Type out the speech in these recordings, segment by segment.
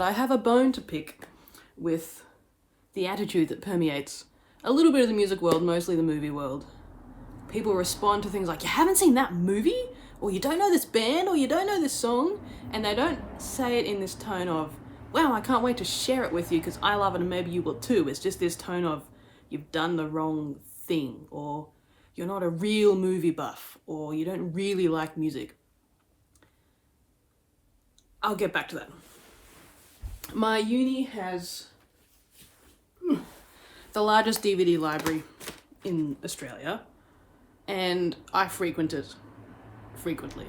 I have a bone to pick with the attitude that permeates a little bit of the music world, mostly the movie world. People respond to things like, you haven't seen that movie? Or you don't know this band? Or you don't know this song? And they don't say it in this tone of, wow, I can't wait to share it with you because I love it and maybe you will too. It's just this tone of, you've done the wrong thing, or you're not a real movie buff, or you don't really like music. I'll get back to that. My uni has the largest DVD library in Australia, and I frequent it frequently.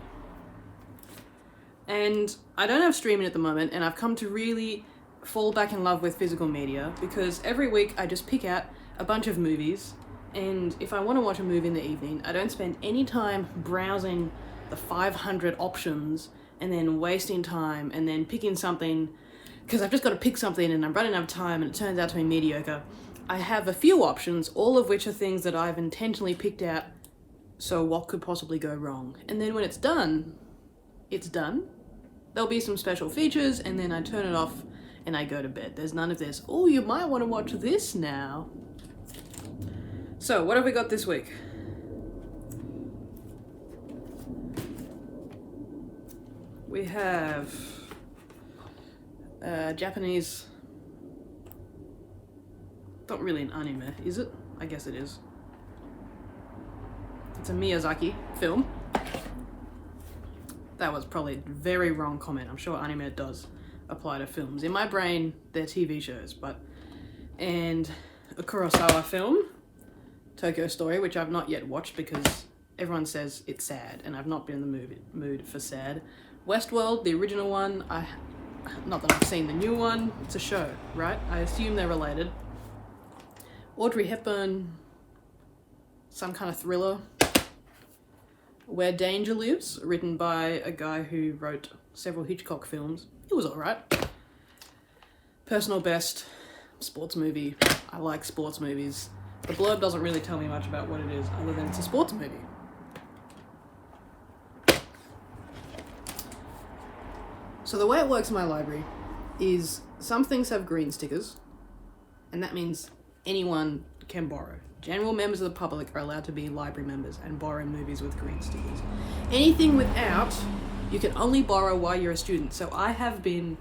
And I don't have streaming at the moment, and I've come to really fall back in love with physical media because every week I just pick out a bunch of movies, and if I want to watch a movie in the evening, I don't spend any time browsing the 500 options and then wasting time and then picking something because I've just got to pick something and I'm running out of time and it turns out to be mediocre. I have a few options, all of which are things that I've intentionally picked out, so what could possibly go wrong? And then when it's done, it's done. There'll be some special features and then I turn it off and I go to bed. There's none of this, oh, you might want to watch this now. So, what have we got this week? We have Japanese, not really an anime, is it? I guess it is. It's a Miyazaki film. That was probably a very wrong comment. I'm sure anime does apply to films. In my brain, they're TV shows, and a Kurosawa film, Tokyo Story, which I've not yet watched because everyone says it's sad, and I've not been in the mood for sad. Westworld, the original one, not that I've seen the new one, it's a show, right? I assume they're related. Audrey Hepburn, some kind of thriller. Where Danger Lives, written by a guy who wrote several Hitchcock films. It was alright. Personal best, sports movie. I like sports movies. The blurb doesn't really tell me much about what it is, other than it's a sports movie. So the way it works in my library is some things have green stickers, and that means anyone can borrow. General members of the public are allowed to be library members and borrow movies with green stickers. Anything without, you can only borrow while you're a student. So I have been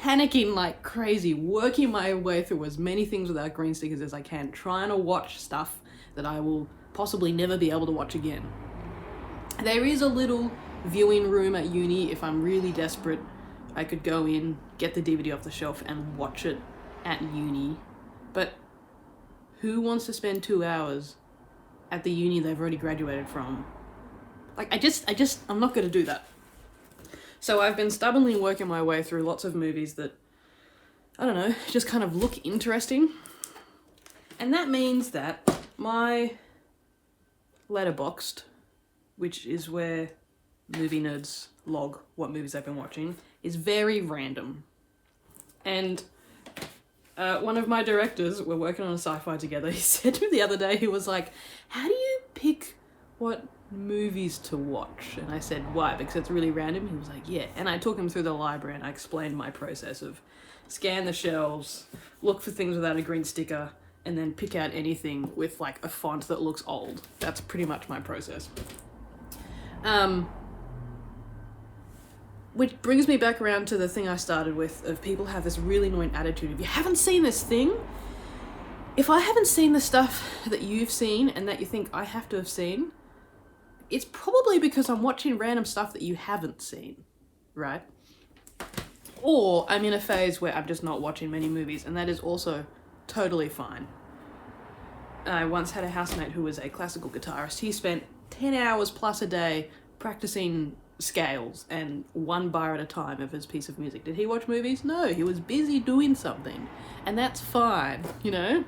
panicking like crazy, working my way through as many things without green stickers as I can, trying to watch stuff that I will possibly never be able to watch again. There is a little viewing room at uni. If I'm really desperate, I could go in, get the DVD off the shelf and watch it at uni. But who wants to spend 2 hours at the uni they've already graduated from? Like, I'm not gonna do that. So I've been stubbornly working my way through lots of movies that, I don't know, just kind of look interesting. And that means that my Letterboxd, which is where movie nerds log what movies they've been watching, is very random. And one of my directors, we're working on a sci-fi together, he said to me the other day, he was like, how do you pick what movies to watch? And I said, why? Because it's really random? He was like, yeah. And I took him through the library and I explained my process of scan the shelves, look for things without a green sticker, and then pick out anything with like a font that looks old. That's pretty much my process. Which brings me back around to the thing I started with, of people have this really annoying attitude. If you haven't seen this thing, if I haven't seen the stuff that you've seen and that you think I have to have seen, it's probably because I'm watching random stuff that you haven't seen, right? Or I'm in a phase where I'm just not watching many movies, and that is also totally fine. I once had a housemate who was a classical guitarist. He spent 10 hours plus a day practicing scales and one bar at a time of his piece of music. Did he watch movies? No, he was busy doing something, and that's fine, you know?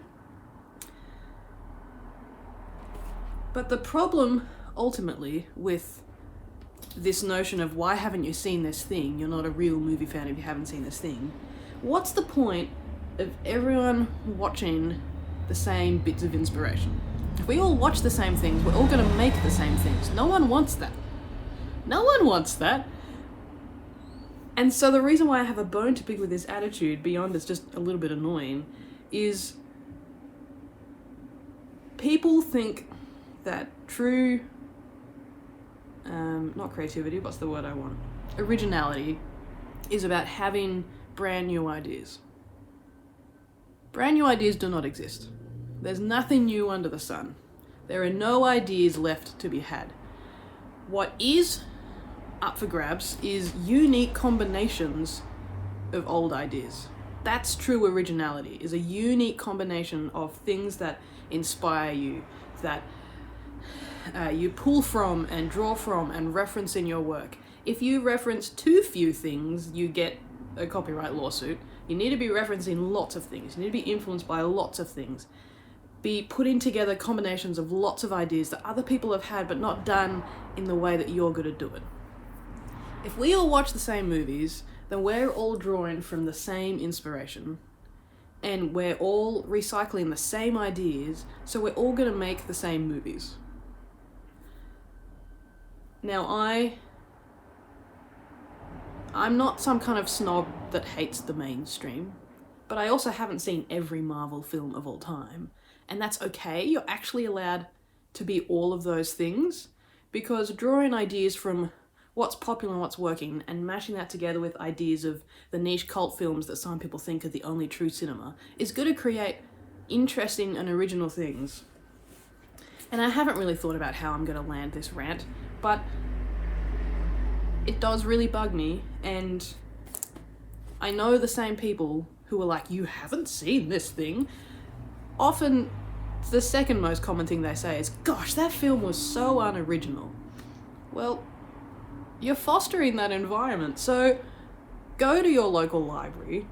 But the problem ultimately with this notion of why haven't you seen this thing, you're not a real movie fan if you haven't seen this thing, what's the point of everyone watching the same bits of inspiration? If we all watch the same things, we're all going to make the same things. No one wants that. No one wants that. And so the reason why I have a bone to pick with this attitude, beyond it's just a little bit annoying, is people think that true, not creativity, what's the word I want? Originality is about having brand new ideas. Brand new ideas do not exist. There's nothing new under the sun. There are no ideas left to be had. What is up for grabs is unique combinations of old ideas. That's true originality, is a unique combination of things that inspire you, that you pull from and draw from and reference in your work. If you reference too few things, you get a copyright lawsuit. You need to be referencing lots of things. You need to be influenced by lots of things. Be putting together combinations of lots of ideas that other people have had but not done in the way that you're good at doing. If we all watch the same movies, then we're all drawing from the same inspiration, and we're all recycling the same ideas, so we're all going to make the same movies. Now, I'm not some kind of snob that hates the mainstream, but I also haven't seen every Marvel film of all time, and that's okay. You're actually allowed to be all of those things, because drawing ideas from what's popular and what's working and mashing that together with ideas of the niche cult films that some people think are the only true cinema is going to create interesting and original things. And I haven't really thought about how I'm going to land this rant, but it does really bug me, and I know the same people who are like, you haven't seen this thing. Often the second most common thing they say is, gosh, that film was so unoriginal. Well, you're fostering that environment, so go to your local library,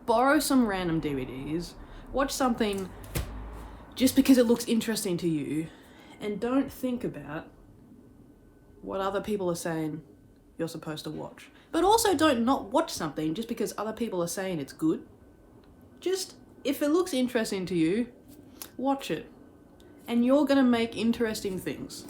borrow some random DVDs, watch something just because it looks interesting to you, and don't think about what other people are saying you're supposed to watch. But also don't not watch something just because other people are saying it's good. Just, if it looks interesting to you, watch it. And you're gonna make interesting things.